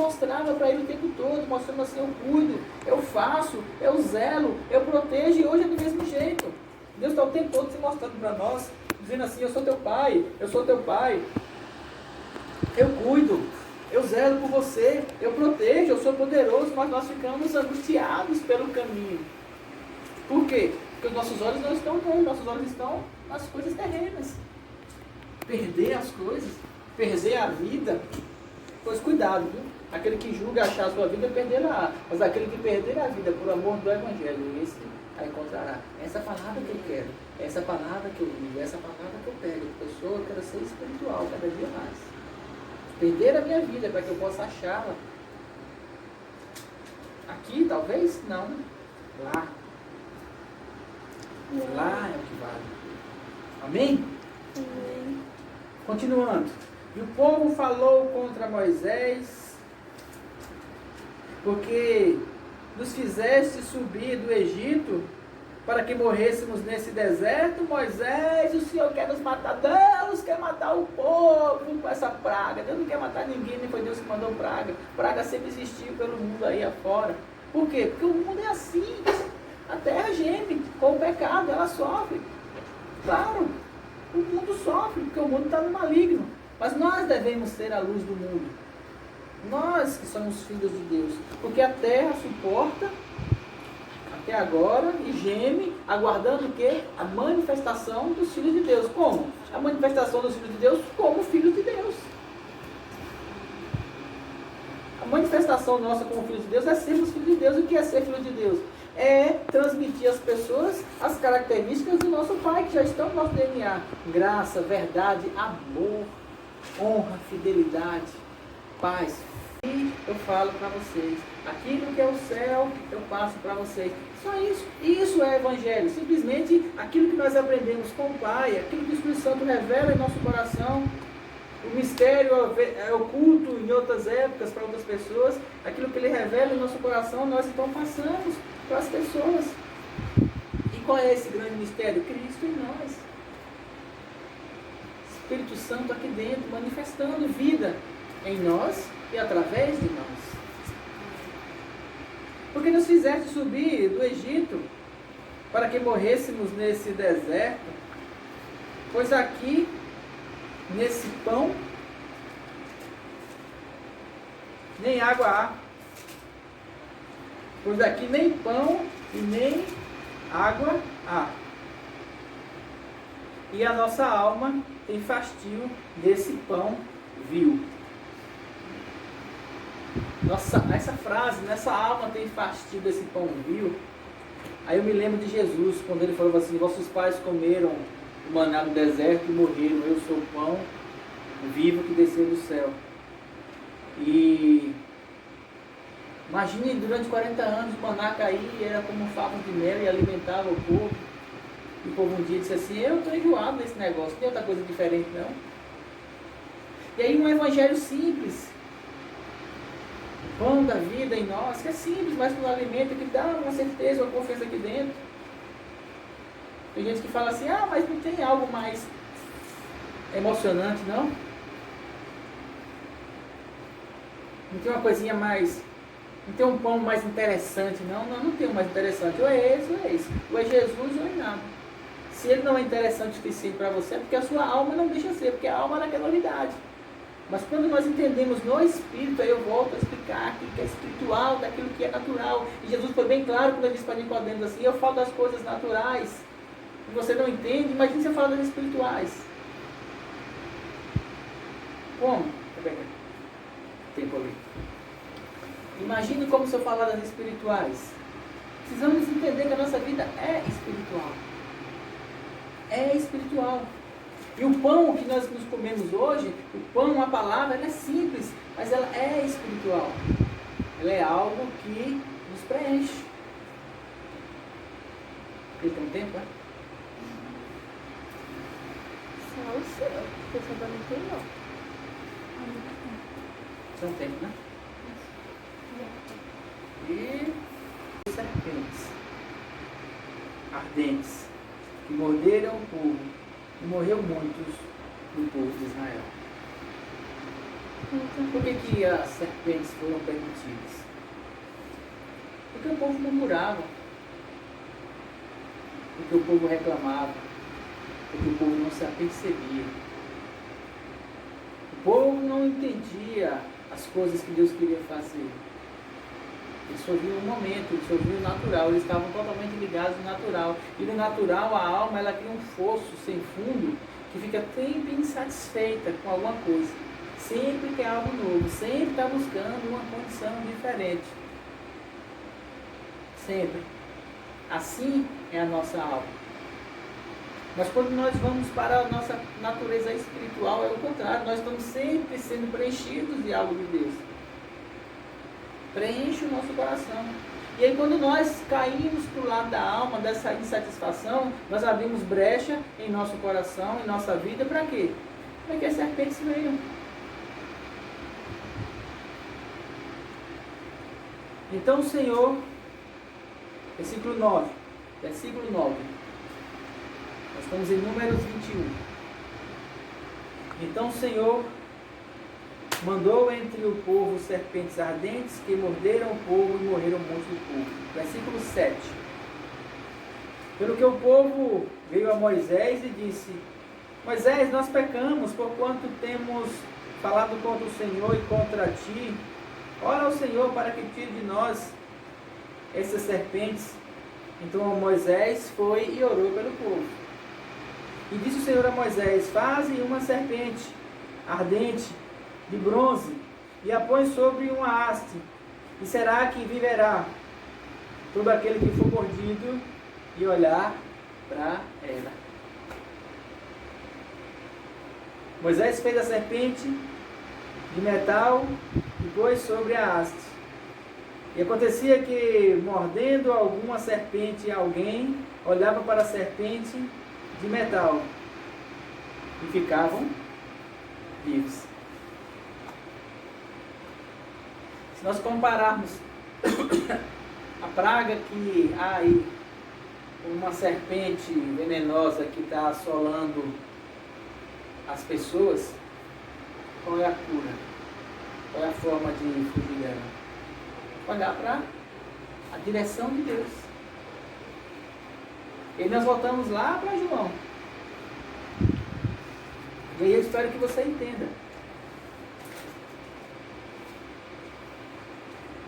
mostrava para ele o tempo todo, mostrando assim, eu cuido, eu faço, eu zelo, eu protejo, e hoje é do mesmo jeito. Deus está o tempo todo se mostrando para nós, dizendo assim, eu sou teu pai, eu cuido, eu zelo por você, eu protejo, eu sou poderoso, mas nós ficamos angustiados pelo caminho. Por quê? Porque os nossos olhos não estão nele, nossos olhos estão nas coisas terrenas. Perder as coisas, perder a vida, pois cuidado, viu? Aquele que julga achar a sua vida, perderá. Mas aquele que perder a vida por amor do Evangelho, esse a encontrará. Essa palavra que eu quero, essa palavra que eu vivo, essa palavra que eu pego. Pessoa, eu quero ser espiritual cada dia mais. Perder a minha vida para que eu possa achá-la. Aqui, talvez? Não. Lá. Lá é o que vale. Amém? Amém. Continuando. E o povo falou contra Moisés, porque nos fizeste subir do Egito para que morrêssemos nesse deserto. Moisés, o Senhor quer nos matar. Deus quer matar o povo com essa praga. Deus não quer matar ninguém, nem foi Deus que mandou praga. Praga sempre existiu pelo mundo aí afora. Por quê? Porque o mundo é assim. A terra geme com o pecado, ela sofre. Claro, o mundo sofre, porque o mundo está no maligno. Mas nós devemos ser a luz do mundo. Nós que somos filhos de Deus. Porque a terra suporta até agora e geme, aguardando o quê? A manifestação dos filhos de Deus. Como? A manifestação dos filhos de Deus como filhos de Deus. A manifestação nossa como filhos de Deus é sermos filhos de Deus. O que é ser filho de Deus? É transmitir às pessoas as características do nosso Pai, que já estão no nosso DNA. Graça, verdade, amor, honra, fidelidade, paz. E eu falo para vocês, aquilo que é o céu, eu passo para vocês. Só isso. Isso é Evangelho. Simplesmente aquilo que nós aprendemos com o Pai, aquilo que o Espírito Santo revela em nosso coração, o mistério é oculto em outras épocas para outras pessoas, aquilo que Ele revela em nosso coração, nós então passamos para as pessoas. E qual é esse grande mistério? Cristo em nós. Espírito Santo aqui dentro, manifestando vida em nós e através de nós. Porque nos fizeste subir do Egito para que morrêssemos nesse deserto, pois aqui, nesse pão, nem água há. Pois aqui nem pão e nem água há. E a nossa alma tem fastio desse pão vil. Essa frase, nessa alma tem fastio desse pão vil. Aí eu me lembro de Jesus, quando ele falou assim, vossos pais comeram o maná no deserto e morreram, eu sou o pão vivo que desceu do céu. E imagine durante 40 anos o maná caía, era como um favo de mel e alimentava o povo. E o povo um dia disse assim, eu estou enjoado desse negócio, não tem outra coisa diferente não. E aí um evangelho simples, pão da vida em nós, que é simples, mas que nos alimenta, que dá uma certeza, uma confiança aqui dentro. Tem gente que fala assim, mas não tem algo mais emocionante, não? Não tem uma coisinha mais, não tem um pão mais interessante, não? Não tem um mais interessante, ou é esse, ou é esse. Ou é Jesus, ou é nada. Se ele não é interessante o suficiente para você, é porque a sua alma não deixa ser, porque a alma não é novidade. Mas quando nós entendemos no Espírito, aí eu volto a explicar aquilo que é espiritual, daquilo que é natural. E Jesus foi bem claro quando ele disse para Nicodemos assim, eu falo das coisas naturais, e você não entende, imagine você falar das espirituais. Como? Tempo ali. Imagine como se eu falar das espirituais. Precisamos entender que a nossa vida é espiritual. É espiritual. E o pão que nós nos comemos hoje, o pão, a palavra, ela é simples, mas ela é espiritual. Ela é algo que nos preenche. Ele tem um tempo, né? Só o seu, porque você não tem não. Tem um tempo, né? E serpentes ardentes que morderam o povo. E morreu muitos do povo de Israel. Por que as serpentes foram permitidas? Porque o povo murmurava, porque o povo reclamava, porque o povo não se apercebia. O povo não entendia as coisas que Deus queria fazer. Eles só viam o momento, eles só viam o natural, eles estavam totalmente ligados no natural. E no natural, a alma, ela cria um fosso sem fundo, que fica sempre insatisfeita com alguma coisa. Sempre quer algo novo, sempre está buscando uma condição diferente. Sempre. Assim é a nossa alma. Mas quando nós vamos para a nossa natureza espiritual, é o contrário. Nós estamos sempre sendo preenchidos de algo de Deus. Preenche o nosso coração. E aí quando nós caímos para o lado da alma, dessa insatisfação, nós abrimos brecha em nosso coração, em nossa vida, para quê? Para que as serpentes venham. Então o Senhor, versículo 9. Nós estamos em Números 21. Então o Senhor mandou entre o povo serpentes ardentes que morderam o povo e morreram muitos do povo. Versículo 7. Pelo que o povo veio a Moisés e disse: Moisés, nós pecamos, porquanto temos falado contra o Senhor e contra ti. Ora ao Senhor para que tire de nós essas serpentes. Então Moisés foi e orou pelo povo. E disse o Senhor a Moisés: faze uma serpente ardente de bronze e a põe sobre uma haste, e será que viverá todo aquele que for mordido e olhar para ela. Moisés fez a serpente de metal e pôs sobre a haste. E acontecia que, mordendo alguma serpente alguém, olhava para a serpente de metal e ficavam vivos. Se nós compararmos a praga que há aí, uma serpente venenosa que está assolando as pessoas, qual é a cura? Qual é a forma de fugir dela? Olhar para a direção de Deus. E nós voltamos lá para João. E aí eu espero que você entenda.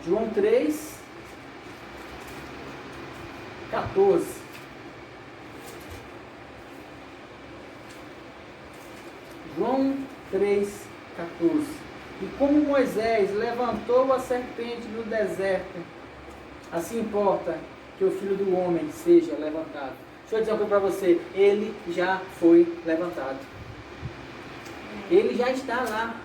João 3, 14. João 3, 14. E como Moisés levantou a serpente no deserto, assim importa que o Filho do Homem seja levantado. Deixa eu dizer uma coisa para você, ele já foi levantado. Ele já está lá.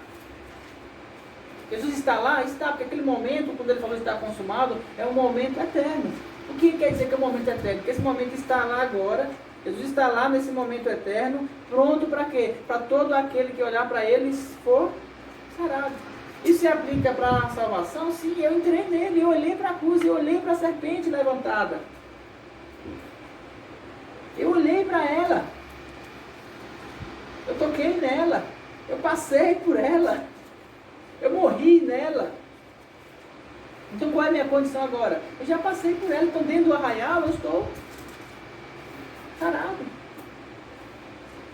Jesus está lá? Está, porque aquele momento, quando ele falou está consumado, é um momento eterno. O que quer dizer que é um momento eterno? Porque esse momento está lá agora, Jesus está lá nesse momento eterno, pronto para quê? Para todo aquele que olhar para ele for sarado. Isso se aplica para a salvação? Sim, eu entrei nele, eu olhei para a cruz, eu olhei para a serpente levantada. Eu olhei para ela. Eu toquei nela. Eu passei por ela. Eu morri nela. Então qual é a minha condição agora? Eu já passei por ela, estou dentro do arraial, eu estou sarado.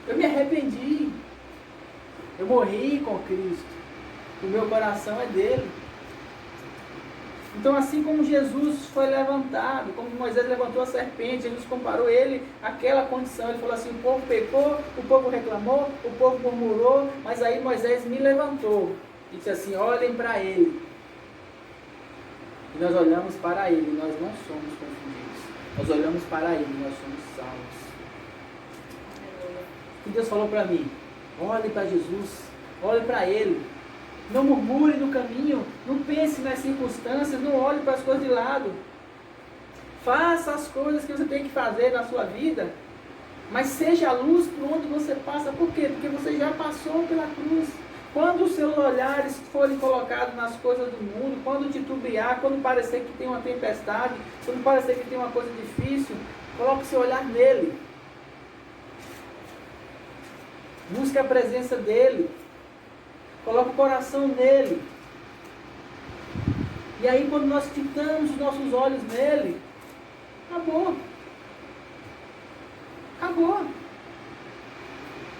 Eu me arrependi. Eu morri com Cristo. O meu coração é dele. Então assim como Jesus foi levantado, como Moisés levantou a serpente, Jesus comparou ele àquela condição. Ele falou assim, o povo pecou, o povo reclamou, o povo murmurou, mas aí Moisés me levantou. E disse assim, olhem para ele. E nós olhamos para ele, nós não somos confundidos. Nós olhamos para ele, nós somos salvos. O que Deus falou para mim? Olhe para Jesus, olhe para ele. Não murmure no caminho, não pense nas circunstâncias, não olhe para as coisas de lado. Faça as coisas que você tem que fazer na sua vida, mas seja a luz por onde você passa. Por quê? Porque você já passou pela cruz. Quando os seus olhares forem colocados nas coisas do mundo, quando titubear, quando parecer que tem uma tempestade, quando parecer que tem uma coisa difícil, coloque seu olhar nele. Busque a presença dele. Coloca o coração nele. E aí quando nós fitamos os nossos olhos nele, acabou. Acabou.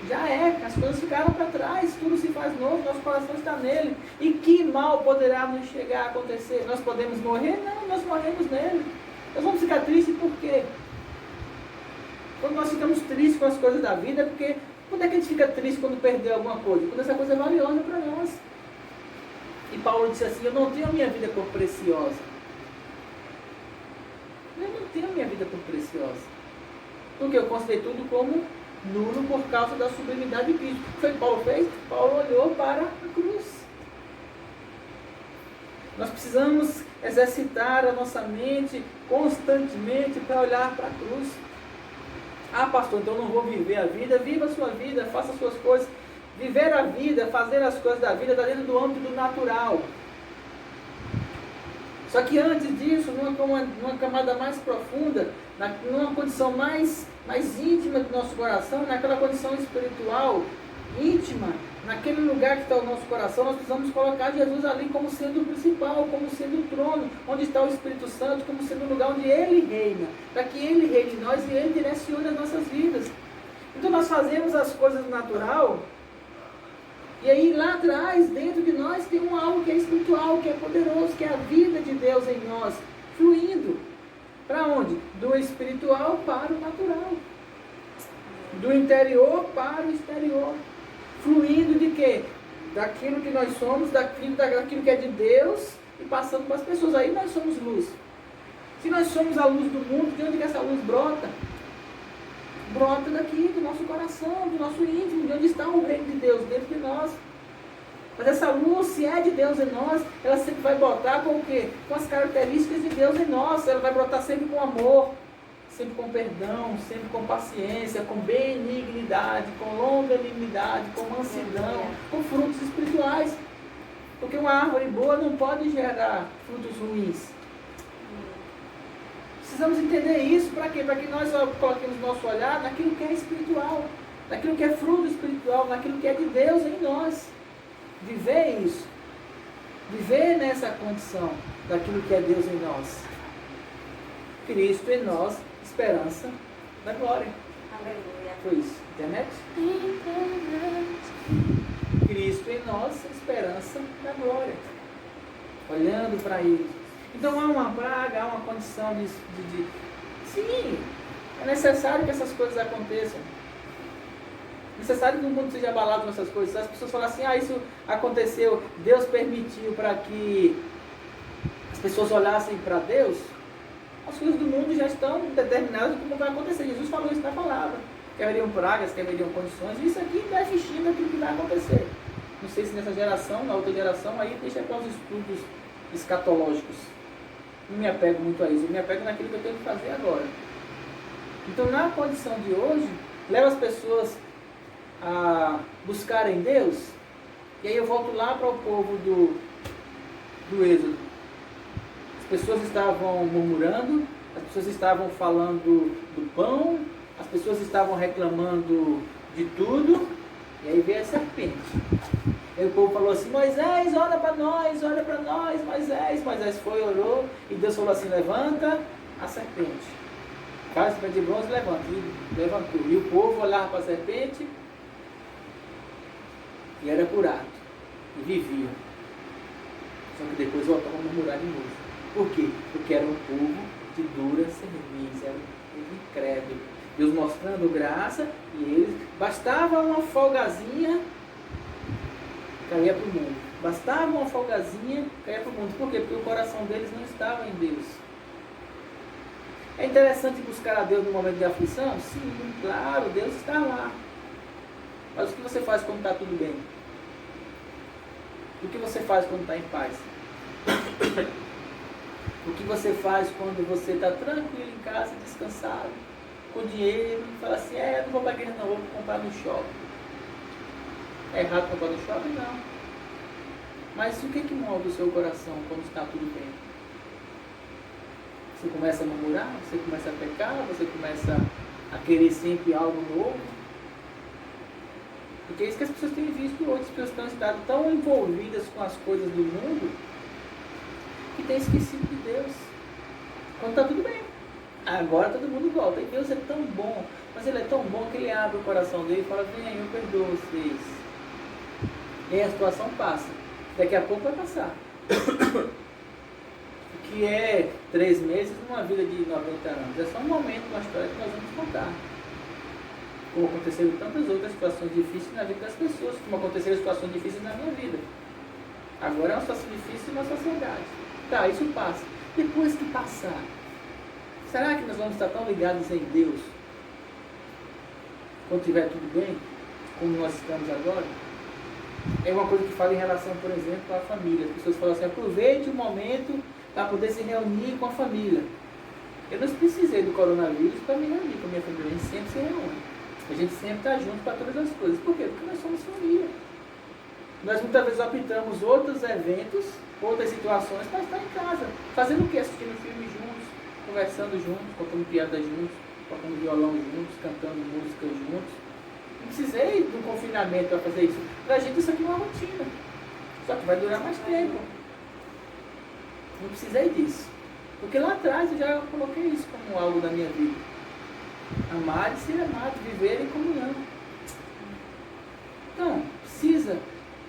Já é, as coisas ficaram para trás, tudo se faz novo, nosso coração está nele. E que mal poderá nos chegar a acontecer? Nós podemos morrer? Não, nós morremos nele. Nós vamos ficar tristes por quê? Quando nós ficamos tristes com as coisas da vida, é porque quando é que a gente fica triste quando perdeu alguma coisa? Quando essa coisa é valiosa para nós. E Paulo disse assim, eu não tenho a minha vida por preciosa. Eu não tenho a minha vida por preciosa. Porque eu considerei tudo como nulo por causa da sublimidade de Cristo. O que foi que Paulo fez? Paulo olhou para a cruz. Nós precisamos exercitar a nossa mente constantemente para olhar para a cruz. Ah, pastor, então eu não vou viver a vida. Viva a sua vida, faça as suas coisas. Viver a vida, fazer as coisas da vida, está dentro do âmbito do natural. Só que antes disso, numa camada mais profunda, numa condição mais íntima do nosso coração, naquela condição espiritual íntima, naquele lugar que está o nosso coração, nós precisamos colocar Jesus ali como sendo o principal, como sendo o trono, onde está o Espírito Santo, como sendo o lugar onde Ele reina, para que Ele reine em nós e Ele direcione as nossas vidas. Então nós fazemos as coisas no natural, e aí lá atrás, dentro de nós, tem algo que é espiritual, que é poderoso, que é a vida de Deus em nós, fluindo. Para onde? Do espiritual para o natural. Do interior para o exterior. Fluindo de quê? Daquilo que nós somos, daquilo que é de Deus, e passando para as pessoas. Aí nós somos luz. Se nós somos a luz do mundo, de onde que essa luz brota? Brota daqui, do nosso coração, do nosso íntimo, de onde está o reino de Deus dentro de nós. Mas essa luz, se é de Deus em nós, ela sempre vai brotar com o quê? Com as características de Deus em nós. Ela vai brotar sempre com amor, sempre com perdão, sempre com paciência, com benignidade, com longanimidade, com mansidão, com frutos espirituais. Porque uma árvore boa não pode gerar frutos ruins. Precisamos entender isso, para quê? Para que nós coloquemos nosso olhar naquilo que é espiritual, naquilo que é fruto espiritual, naquilo que é de Deus em nós. Viver isso, viver nessa condição daquilo que é Deus em nós. Cristo em nós, esperança da glória. Aleluia. Foi isso, internet? Cristo em nós, esperança da glória. Olhando para Ele. Então há uma praga, há uma condição de... Sim, é necessário que essas coisas aconteçam. É necessário que o mundo seja abalado nessas coisas. As pessoas falam assim, isso aconteceu, Deus permitiu para que as pessoas olhassem para Deus. As coisas do mundo já estão determinadas como vai acontecer. Jesus falou isso na palavra. Que haveriam pragas, que haveriam condições. E isso aqui está vestindo aquilo que vai acontecer. Não sei se nessa geração, na outra geração, aí deixa para os estudos escatológicos. Não me apego muito a isso. Eu me apego naquilo que eu tenho que fazer agora. Então, na condição de hoje, leva as pessoas a buscarem Deus. E aí eu volto lá para o povo do Êxodo. As pessoas estavam murmurando, as pessoas estavam falando do pão, as pessoas estavam reclamando de tudo, e aí veio a serpente. Aí o povo falou assim, Moisés, olha para nós, Moisés. Moisés foi, orou, e Deus falou assim, levanta a serpente. Faz a serpente de bronze, levanta. E levantou. E o povo olhava para a serpente, e era curado, e vivia. Só que depois voltavam a murmurar de novo. Por quê? Porque era um povo de dura cerviz, era um povo incrédulo. Deus mostrando graça, e eles, bastava uma folgazinha, caía para o mundo. Bastava uma folgazinha, caía para o mundo. Por quê? Porque o coração deles não estava em Deus. É interessante buscar a Deus no momento de aflição? Sim, claro, Deus está lá. Mas o que você faz quando está tudo bem? O que você faz quando está em paz? O que você faz quando você está tranquilo em casa, descansado, com dinheiro, e fala assim, não vou para a igreja não, vou comprar no shopping. É errado comprar no shopping? Não. Mas o que molda o seu coração quando está tudo bem? Você começa a murmurar, você começa a pecar, você começa a querer sempre algo novo. Porque é isso que as pessoas têm visto hoje, as pessoas têm estado tão envolvidas com as coisas do mundo que têm esquecido de Deus. Quando está tudo bem. Agora todo mundo volta. E Deus é tão bom, mas Ele é tão bom que Ele abre o coração dele e fala, vem, eu perdoo vocês. E aí a situação passa. Daqui a pouco vai passar. O que é 3 meses numa vida de 90 anos? É só um momento na história que nós vamos contar. Como aconteceram tantas outras situações difíceis na vida das pessoas, como aconteceram situações difíceis na minha vida. Agora é uma situação difícil na sociedade. Tá, isso passa. Depois que passar, será que nós vamos estar tão ligados em Deus quando estiver tudo bem, como nós estamos agora? É uma coisa que fala em relação, por exemplo, à família. As pessoas falam assim, aproveite o momento para poder se reunir com a família. Eu não precisei do coronavírus para me reunir com a minha família. A gente sempre se reúne. A gente sempre está junto para todas as coisas. Por quê? Porque nós somos família. Nós muitas vezes optamos outros eventos, outras situações para estar em casa. Fazendo o quê? Assistindo filme juntos, conversando juntos, contando piadas juntos, tocando violão juntos, cantando música juntos. Não precisei de um confinamento para fazer isso. Para a gente isso aqui é uma rotina. Só que vai durar mais tempo. Não precisei disso. Porque lá atrás eu já coloquei isso como algo da minha vida. Amar e ser amado, viver em comunhão. Então, precisa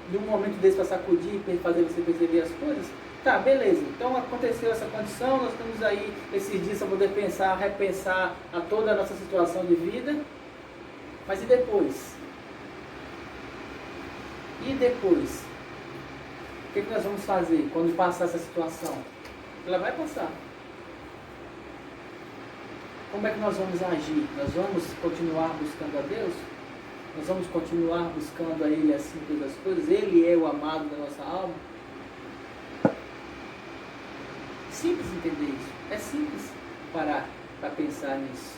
de um momento desse para sacudir e fazer você perceber as coisas? Tá, beleza. Então aconteceu essa condição, nós temos aí esses dias para poder pensar, repensar a toda a nossa situação de vida. Mas e depois? E depois? O que nós vamos fazer quando passar essa situação? Ela vai passar. Como é que nós vamos agir? Nós vamos continuar buscando a Deus? Nós vamos continuar buscando a Ele assim todas as coisas? Ele é o amado da nossa alma? Simples entender isso. É simples parar para pensar nisso.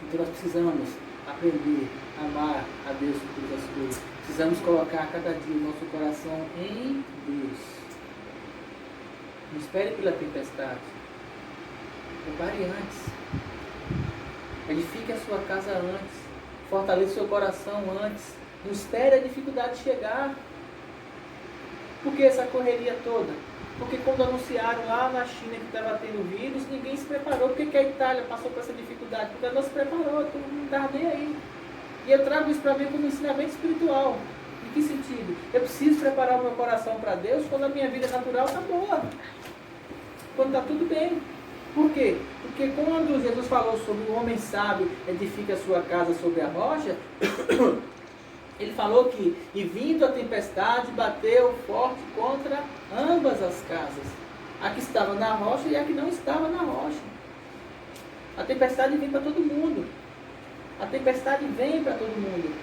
Então nós precisamos aprender a amar a Deus por todas as coisas. Precisamos colocar cada dia o nosso coração em Deus. Não espere pela tempestade. Prepare antes. Edifique a sua casa antes. Fortaleça o seu coração antes. Não espere a dificuldade chegar. Por que essa correria toda? Porque quando anunciaram lá na China que estava tendo vírus, ninguém se preparou. Por que a Itália passou por essa dificuldade? Porque ela não se preparou, todo mundo não estava nem aí. E eu trago isso para mim como ensinamento espiritual. Em que sentido? Eu preciso preparar o meu coração para Deus quando a minha vida natural está boa. Quando está tudo bem. Por quê? Porque quando Jesus falou sobre o homem sábio edifica a sua casa sobre a rocha, ele falou que, e vindo a tempestade, bateu forte contra ambas as casas. A que estava na rocha e a que não estava na rocha. A tempestade vem para todo mundo. A tempestade vem para todo mundo.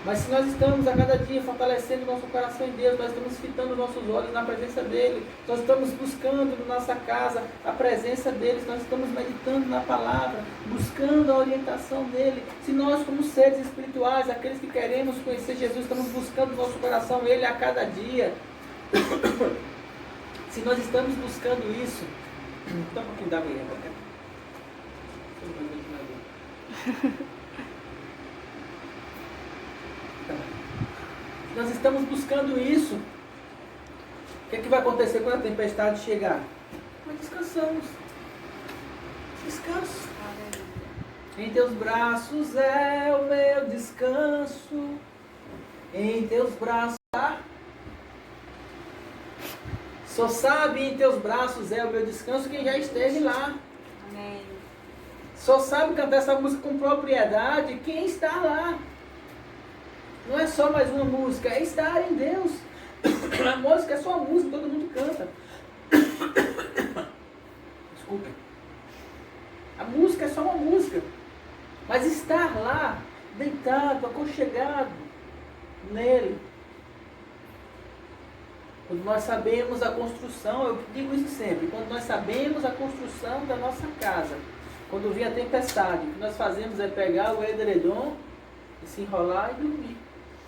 Mas se nós estamos a cada dia fortalecendo nosso coração em Deus, nós estamos fitando nossos olhos na presença dEle, nós estamos buscando na nossa casa a presença dEle, nós estamos meditando na palavra, buscando a orientação dEle. Se nós, como seres espirituais, aqueles que queremos conhecer Jesus, estamos buscando no nosso coração Ele a cada dia, se nós estamos buscando isso, dá um pouquinho d'água aí, nós estamos buscando isso. O que é que vai acontecer quando a tempestade chegar? Nós descansamos. Descanso. Em teus braços é o meu descanso. Em teus braços. Só sabe em teus braços é o meu descanso quem já esteve lá. Amém. Só sabe cantar essa música com propriedade quem está lá. Não é só mais uma música, é estar em Deus. A música é só uma música, todo mundo canta. Desculpe. A música é só uma música. Mas estar lá, deitado, aconchegado nele. Quando nós sabemos a construção, eu digo isso sempre, quando nós sabemos a construção da nossa casa, quando vem a tempestade, o que nós fazemos é pegar o edredom e se enrolar e dormir.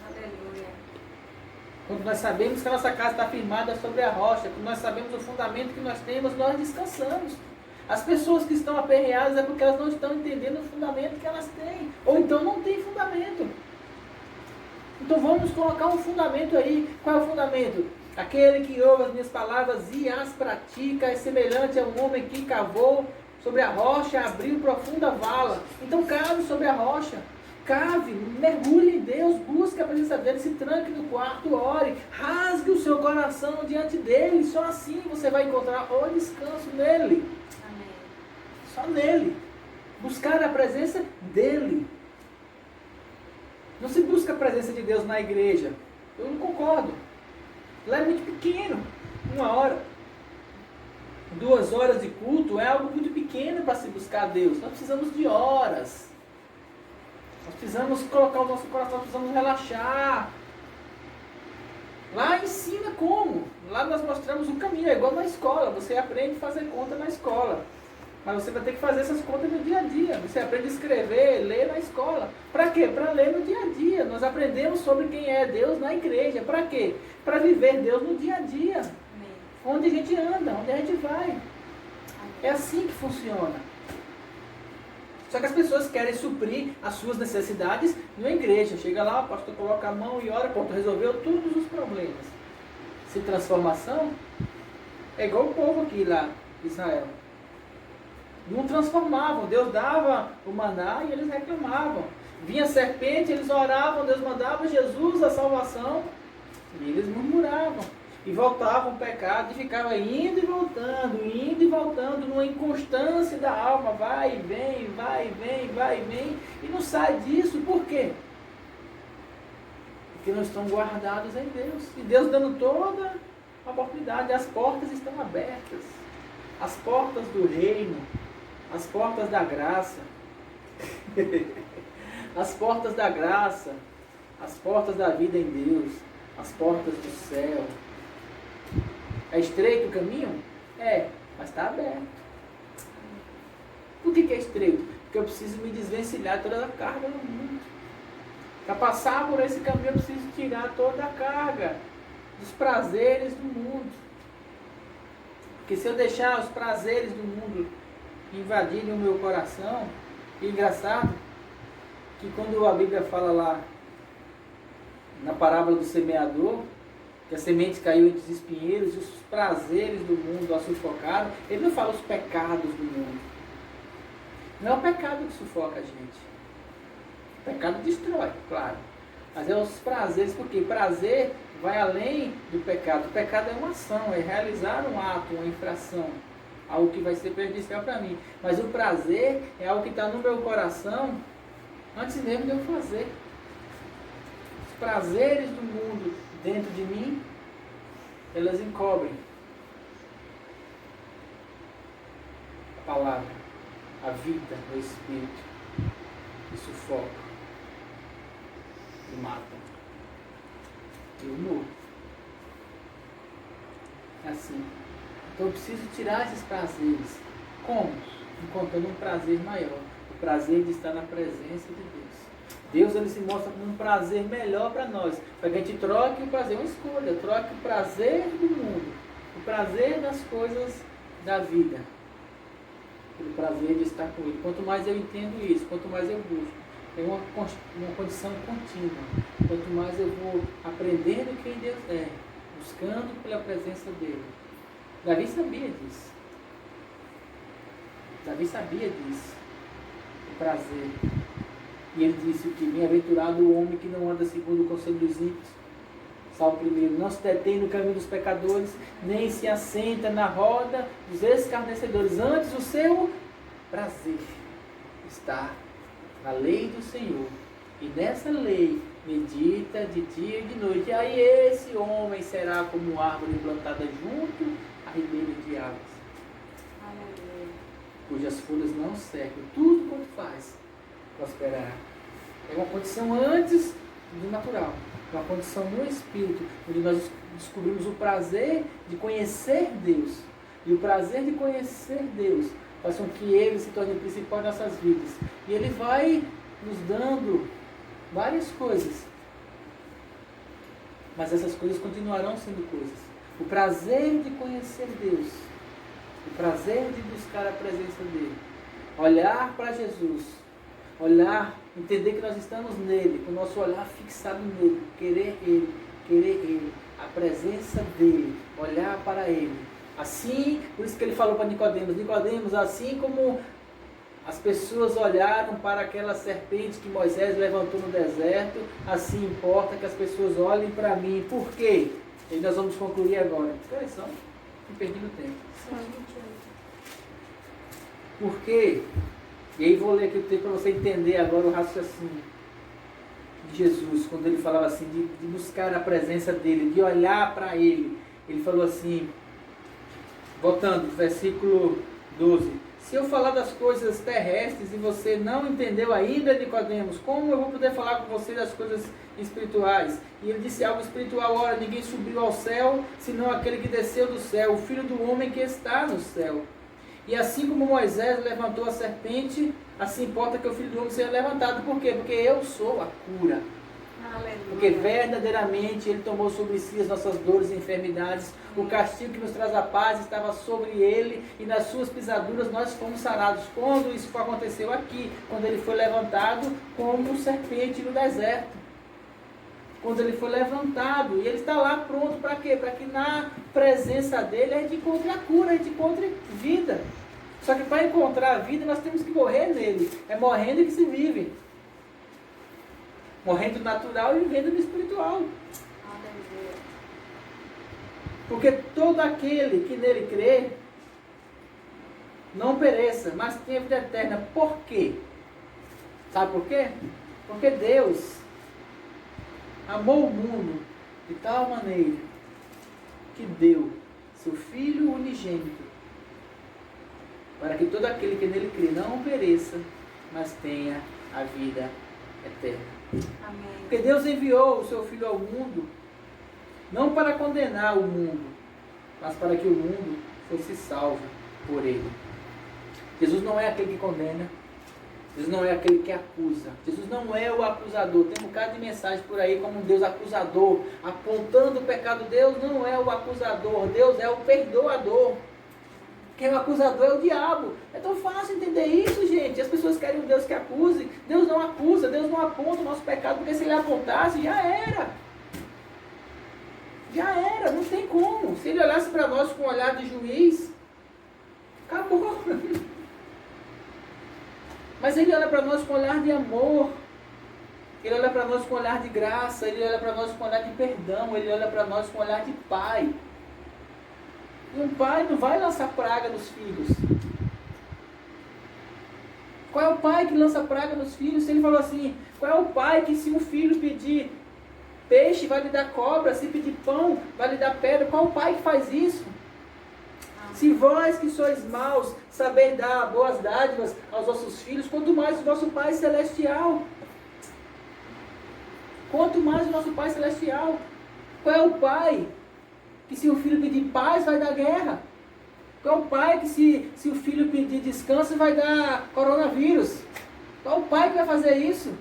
Aleluia. Quando nós sabemos que a nossa casa está firmada sobre a rocha, quando nós sabemos o fundamento que nós temos, nós descansamos. As pessoas que estão aperreadas é porque elas não estão entendendo o fundamento que elas têm. Ou então não tem fundamento. Então vamos colocar um fundamento aí. Qual é o fundamento? Aquele que ouve as minhas palavras e as pratica é semelhante a um homem que cavou sobre a rocha, abriu profunda vala. Então cave sobre a rocha. Cave, mergulhe em Deus, busque a presença dele, se tranque no quarto, ore, rasgue o seu coração diante dele. Só assim você vai encontrar o descanso nele. Amém. Só nele. Buscar a presença dele. Não se busca a presença de Deus na igreja. Eu não concordo. Lá é muito pequeno. 1 hora. 2 horas de culto é algo muito pequeno para se buscar a Deus. Nós precisamos de horas. Nós precisamos colocar o nosso coração, nós precisamos relaxar. Lá ensina como. Lá nós mostramos o caminho. É igual na escola. Você aprende a fazer conta na escola. Mas você vai ter que fazer essas contas no dia a dia. Você aprende a escrever, ler na escola. Para quê? Para ler no dia a dia. Nós aprendemos sobre quem é Deus na igreja. Para quê? Para viver Deus no dia a dia. Amém. Onde a gente anda, onde a gente vai. Amém. É assim que funciona. Só que as pessoas querem suprir as suas necessidades na igreja. Chega lá, o pastor coloca a mão e ora, pronto, resolveu todos os problemas. Se transformação é igual o povo aqui lá, Israel. Não transformavam, Deus dava o maná e eles reclamavam. Vinha serpente, eles oravam, Deus mandava Jesus a salvação e eles murmuravam. E voltavam ao pecado e ficava indo e voltando, numa inconstância da alma, vai e vem, vai e vem, vai e vem, e não sai disso. Por quê? Porque não estão guardados em Deus. E Deus dando toda a oportunidade, as portas estão abertas. As portas do reino, as portas da graça, as portas da graça, as portas da vida em Deus, as portas do céu. É estreito o caminho? É, mas está aberto. Por que é estreito? Porque eu preciso me desvencilhar toda a carga do mundo. Para passar por esse caminho eu preciso tirar toda a carga dos prazeres do mundo. Porque se eu deixar os prazeres do mundo invadirem o meu coração, é engraçado que quando a Bíblia fala lá na parábola do semeador, que a semente caiu entre os espinheiros e os prazeres do mundo a sufocaram, ele não fala os pecados do mundo. Não é o pecado que sufoca a gente. O pecado destrói, claro. Mas é os prazeres, porque prazer vai além do pecado. O pecado é uma ação, é realizar um ato, uma infração, algo que vai ser prejudicial para mim. Mas o prazer é algo que está no meu coração antes mesmo de eu fazer. Os prazeres do mundo dentro de mim, elas encobrem a palavra, a vida, o Espírito, e sufocam, e matam, e o morro. É assim. Então eu preciso tirar esses prazeres. Como? Encontrando um prazer maior, o prazer de estar na presença de Deus. Deus ele se mostra como um prazer melhor para nós, para que a gente troque o prazer, uma escolha, troque o prazer do mundo, o prazer das coisas da vida, pelo prazer de estar com Ele. Quanto mais eu entendo isso, quanto mais eu busco, é uma condição contínua, quanto mais eu vou aprendendo quem Deus é, buscando pela presença dEle. Davi sabia disso. Davi sabia disso, o prazer. E ele disse que bem-aventurado o homem que não anda segundo o conselho dos ímpios. Salmo 1. Não se detém no caminho dos pecadores, nem se assenta na roda dos escarnecedores. Antes o seu prazer está na lei do Senhor. E nessa lei medita de dia e de noite. E aí esse homem será como árvore plantada junto a ribeira de águas, cujas folhas não secam. Tudo quanto faz prosperará. É uma condição antes do natural, é uma condição no espírito, onde nós descobrimos o prazer de conhecer Deus. E o prazer de conhecer Deus faz com que Ele se torne o principal em nossas vidas. E Ele vai nos dando várias coisas, mas essas coisas continuarão sendo coisas. O prazer de conhecer Deus O prazer de buscar a presença dele. Olhar para Jesus. Olhar, entender que nós estamos nele, com o nosso olhar fixado nele, querer ele, a presença dele, olhar para ele. Assim, por isso que ele falou para Nicodemos, Nicodemos, assim como as pessoas olharam para aquela serpente que Moisés levantou no deserto, assim importa que as pessoas olhem para mim. Por quê? E nós vamos concluir agora. Quais são? Não perdi o tempo. Por quê? E aí vou ler aqui o texto para você entender agora o raciocínio de Jesus, quando ele falava assim, de buscar a presença dele, de olhar para ele. Ele falou assim, voltando, versículo 12. Se eu falar das coisas terrestres e você não entendeu ainda, Nicodemos, como eu vou poder falar com você das coisas espirituais? E ele disse algo espiritual, ora, ninguém subiu ao céu, senão aquele que desceu do céu, o Filho do homem que está no céu. E assim como Moisés levantou a serpente, assim importa que o Filho do homem seja levantado. Por quê? Porque eu sou a cura. Aleluia. Porque verdadeiramente Ele tomou sobre si as nossas dores e enfermidades. O castigo que nos traz a paz estava sobre Ele, e nas suas pisaduras nós fomos sarados. Quando isso aconteceu aqui, quando Ele foi levantado como serpente no deserto. Quando Ele foi levantado, e Ele está lá pronto para quê? Para que na presença dEle a gente encontre a cura, a gente encontre vida. Só que para encontrar a vida nós temos que morrer nele. É morrendo que se vive. Morrendo no natural e vivendo no espiritual. Aleluia. Porque todo aquele que nele crê não pereça, mas tenha vida eterna. Por quê? Sabe por quê? Porque Deus amou o mundo de tal maneira que deu seu Filho unigênito para que todo aquele que nele crê não pereça, mas tenha a vida eterna. Amém. Porque Deus enviou o seu Filho ao mundo, não para condenar o mundo, mas para que o mundo fosse salvo por ele. Jesus não é aquele que condena, Jesus não é aquele que acusa, Jesus não é o acusador. Tem um bocado de mensagem por aí como um Deus acusador, apontando o pecado. Deus não é o acusador, Deus é o perdoador. Quem é o acusador é o diabo. É tão fácil entender isso, gente. As pessoas querem um Deus que acuse. Deus não acusa, Deus não aponta o nosso pecado, porque se ele apontasse, já era. Já era, não tem como. Se ele olhasse para nós com um olhar de juiz, acabou. Mas ele olha para nós com um olhar de amor. Ele olha para nós com um olhar de graça. Ele olha para nós com um olhar de perdão. Ele olha para nós com um olhar de pai. E um pai não vai lançar praga nos filhos. Qual é o pai que lança praga nos filhos? Ele falou assim, qual é o pai que se um filho pedir peixe vai lhe dar cobra, se pedir pão vai lhe dar pedra? Qual é o pai que faz isso? Se vós que sois maus, saber dar boas dádivas aos vossos filhos, quanto mais o vosso Pai Celestial. Quanto mais o nosso Pai Celestial. Qual é o pai que se o filho pedir paz vai dar guerra? Qual é o pai que se o filho pedir descanso vai dar coronavírus? Qual é o pai que vai fazer isso?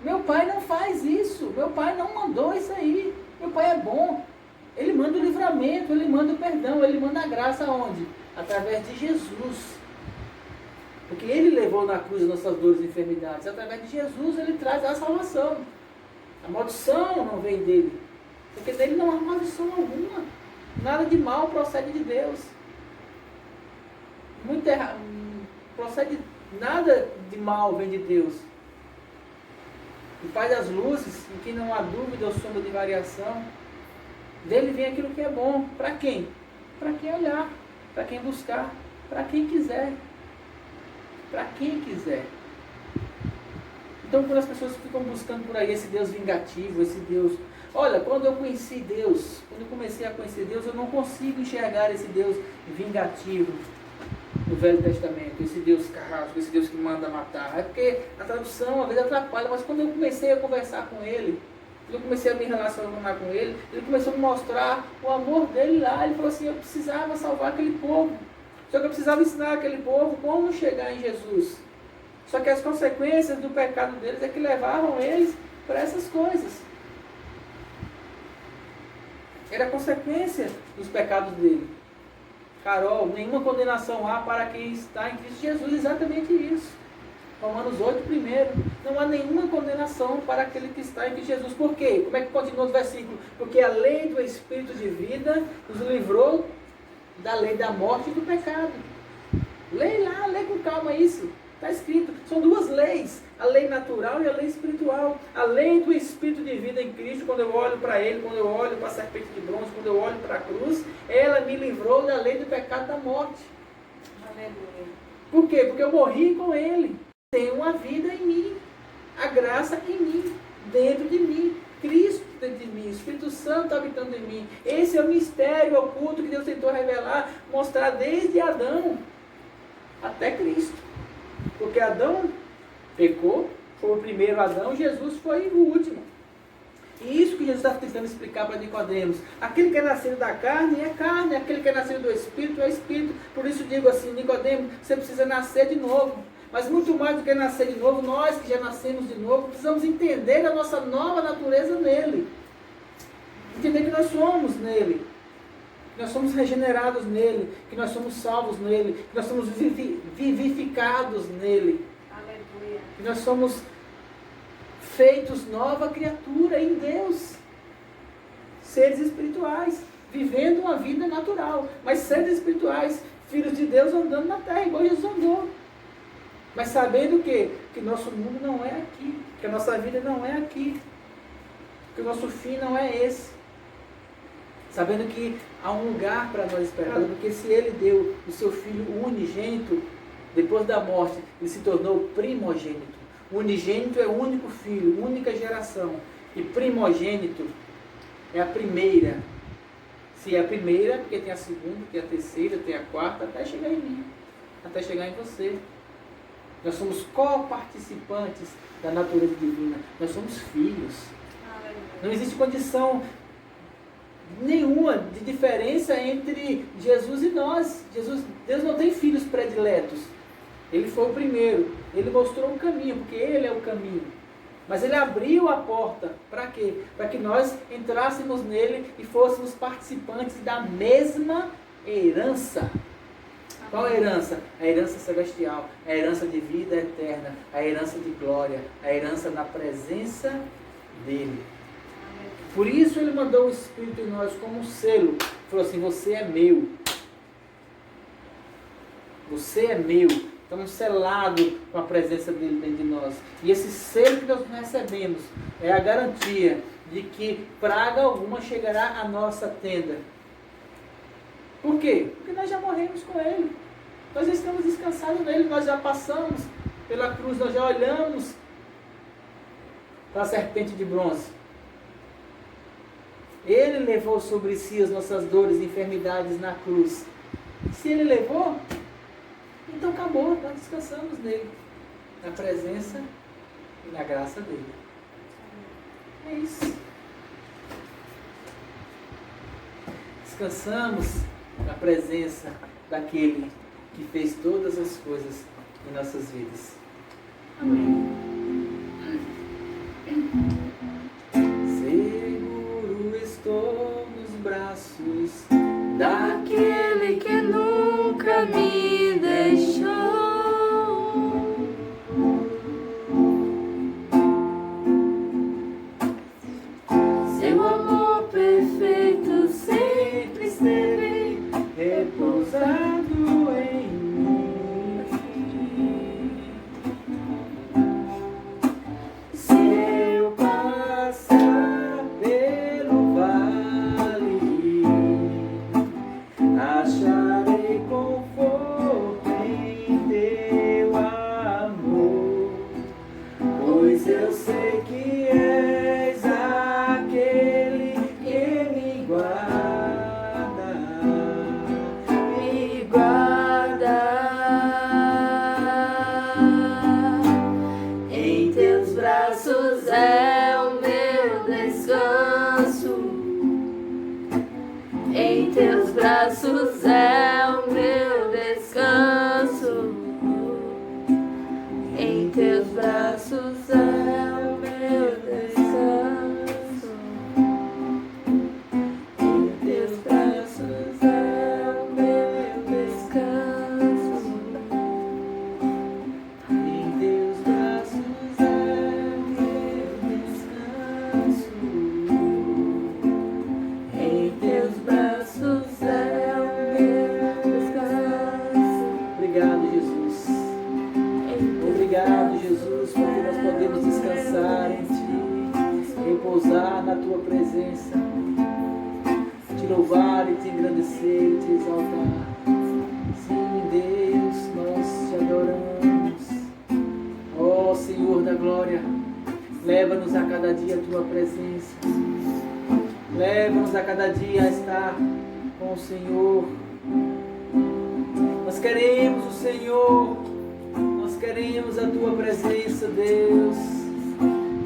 Meu pai não faz isso. Meu pai não mandou isso aí. Meu pai é bom. Ele manda o livramento, ele manda o perdão, ele manda a graça aonde? Através de Jesus. Porque ele levou na cruz as nossas dores e enfermidades. Através de Jesus ele traz a salvação. A maldição não vem dele. Porque dele não há maldição alguma. Nada de mal procede de Deus. Nada de mal vem de Deus. O Pai das luzes, em que não há dúvida ou sombra de variação, dele vem aquilo que é bom. Para quem? Para quem olhar, para quem buscar, para quem quiser. Para quem quiser. Então, quando as pessoas ficam buscando por aí esse Deus vingativo, esse Deus... Olha, quando eu conheci Deus, quando eu comecei a conhecer Deus, eu não consigo enxergar esse Deus vingativo no Velho Testamento, esse Deus carrasco, esse Deus que manda matar. É porque a tradução às vezes atrapalha, mas quando eu comecei a conversar com ele, quando eu comecei a me relacionar com ele, ele começou a me mostrar o amor dele lá. Ele falou assim, eu precisava salvar aquele povo. Só que eu precisava ensinar aquele povo como chegar em Jesus. Só que as consequências do pecado deles é que levavam eles para essas coisas. Era a consequência dos pecados dele. Carol, nenhuma condenação há para quem está em Cristo Jesus. Exatamente isso. Romanos 8, primeiro. Não há nenhuma condenação para aquele que está em Cristo Jesus. Por quê? Como é que continua o versículo? Porque a lei do Espírito de vida nos livrou da lei da morte e do pecado. Lê lá, lê com calma isso. Está escrito. São duas leis. A lei natural e a lei espiritual. A lei do Espírito de vida em Cristo, quando eu olho para Ele, quando eu olho para a serpente de bronze, quando eu olho para a cruz, ela me livrou da lei do pecado e da morte. Aleluia. Por quê? Porque eu morri com Ele. Tem uma vida em mim. A graça em mim. Dentro de mim. Cristo dentro de mim. O Espírito Santo habitando em mim. Esse é o mistério oculto que Deus tentou revelar, mostrar desde Adão até Cristo. Porque Adão pecou, foi o primeiro Adão, Jesus foi o último. E isso que Jesus está tentando explicar para Nicodemos. Aquele que é nascido da carne é carne, aquele que é nascido do Espírito é Espírito. Por isso digo assim, Nicodemos, você precisa nascer de novo. Mas muito mais do que nascer de novo, nós que já nascemos de novo, precisamos entender a nossa nova natureza nele. Entender que nós somos nele. Que nós somos regenerados nele. Que nós somos salvos nele. Que nós somos vivificados nele. Aleluia. Que nós somos feitos nova criatura em Deus. Seres espirituais. Vivendo uma vida natural. Mas seres espirituais. Filhos de Deus andando na terra, igual Jesus andou. Mas sabendo que nosso mundo não é aqui, que a nossa vida não é aqui, que o nosso fim não é esse. Sabendo que há um lugar para nós esperar, porque se Ele deu o seu Filho unigênito, depois da morte, Ele se tornou primogênito. O unigênito é o único filho, única geração. E primogênito é a primeira. Se é a primeira, porque tem a segunda, tem a terceira, tem a quarta, até chegar em mim, até chegar em você. Nós somos co-participantes da natureza divina. Nós somos filhos. Não existe condição nenhuma de diferença entre Jesus e nós. Deus não tem filhos prediletos. Ele foi o primeiro. Ele mostrou o caminho, porque Ele é o caminho. Mas Ele abriu a porta. Para quê? Para que nós entrássemos nele e fôssemos participantes da mesma herança. Qual a herança? A herança celestial, a herança de vida eterna, a herança de glória, a herança na presença dele. Por isso Ele mandou o Espírito em nós como um selo. Falou assim, você é meu. Você é meu. Estamos selados com a presença dele dentro de nós. E esse selo que nós recebemos é a garantia de que praga alguma chegará à nossa tenda. Por quê? Porque nós já morremos com Ele. Nós já estamos descansados nele. Nós já passamos pela cruz. Nós já olhamos para a serpente de bronze. Ele levou sobre si as nossas dores e enfermidades na cruz. Se Ele levou, então acabou. Nós descansamos nele. Na presença e na graça dele. É isso. Descansamos na presença daquele que fez todas as coisas em nossas vidas. Amém. Seguro estou nos braços Daquele que nunca me deixou. Seu amor perfeito sempre esteve repousado em mim. Se eu passar pelo vale, acharei conforto em teu amor, pois eu sei que és aquele que me guarda. me guarda. Em teus braços é o meu descanso. Em teus braços é o meu descanso. Em teus braços é o meu descanso. Em teus braços é o meu dia a tua presença. Leva-nos a cada dia a estar com o Senhor. Nós queremos o Senhor. Nós queremos a tua presença, Deus.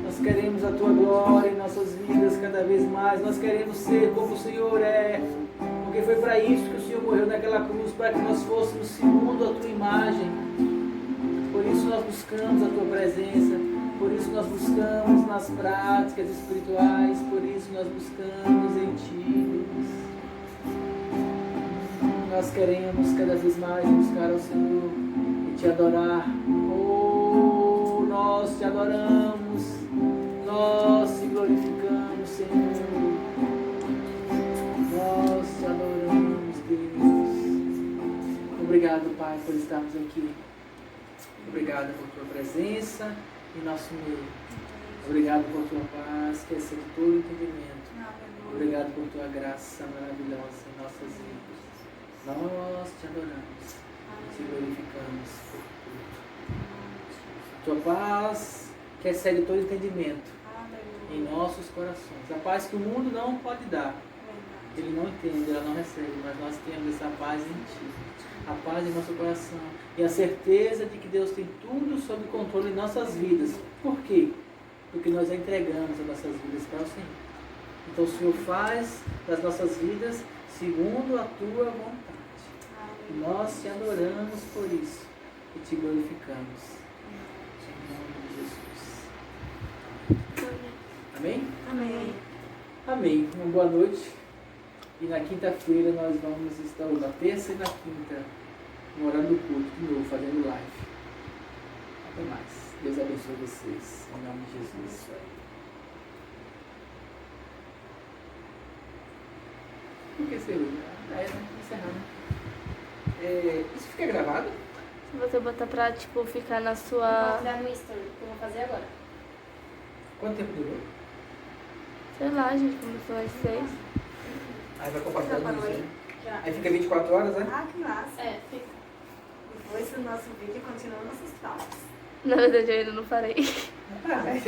Nós queremos a tua glória em nossas vidas cada vez mais. Nós queremos ser como o Senhor é. Porque foi para isso que o Senhor morreu naquela cruz, para que nós fôssemos segundo a tua imagem. Por isso nós buscamos a tua presença. Por isso nós buscamos nas práticas espirituais. Por isso nós buscamos em ti. Nós queremos cada vez mais buscar ao Senhor e te adorar. Oh, nós te adoramos. Nós te glorificamos, Senhor. Nós te adoramos, Deus. Obrigado, Pai, por estarmos aqui. Obrigado por tua presença em nosso meio. Obrigado por tua paz, que excede todo entendimento. Obrigado por tua graça maravilhosa em nossas vidas. Nós te adoramos e te glorificamos por tudo. Tua paz, que excede todo entendimento em nossos corações. A paz que o mundo não pode dar. Ele não entende, ela não recebe, mas nós temos essa paz em ti. A paz em nosso coração e a certeza de que Deus tem tudo sob controle em nossas vidas. Por quê? Porque nós entregamos as nossas vidas para o Senhor. Então o Senhor faz das nossas vidas segundo a tua vontade. E nós te adoramos por isso e te glorificamos. Em nome de Jesus. Amém? Amém. Amém. Uma boa noite. E na quinta-feira nós vamos estar, na terça e na quinta, no horário do culto, de novo, fazendo live. Até mais. Deus abençoe vocês. Em nome de Jesus. Por que você encerrar, né? Isso fica gravado? Se você botar pra, tipo, ficar na Vou sua... botar no story, que eu vou fazer agora. Quanto tempo durou? Sei lá, gente, começou às 6. Aí vai compartilhar Já no parou aí? vídeo. Já. Aí fica 24 horas, né? Ah, que massa. É, fica. Depois do nosso vídeo continua nossos paus. Na verdade, eu ainda não parei. Ai,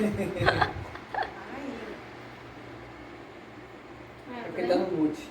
É porque tá no mute.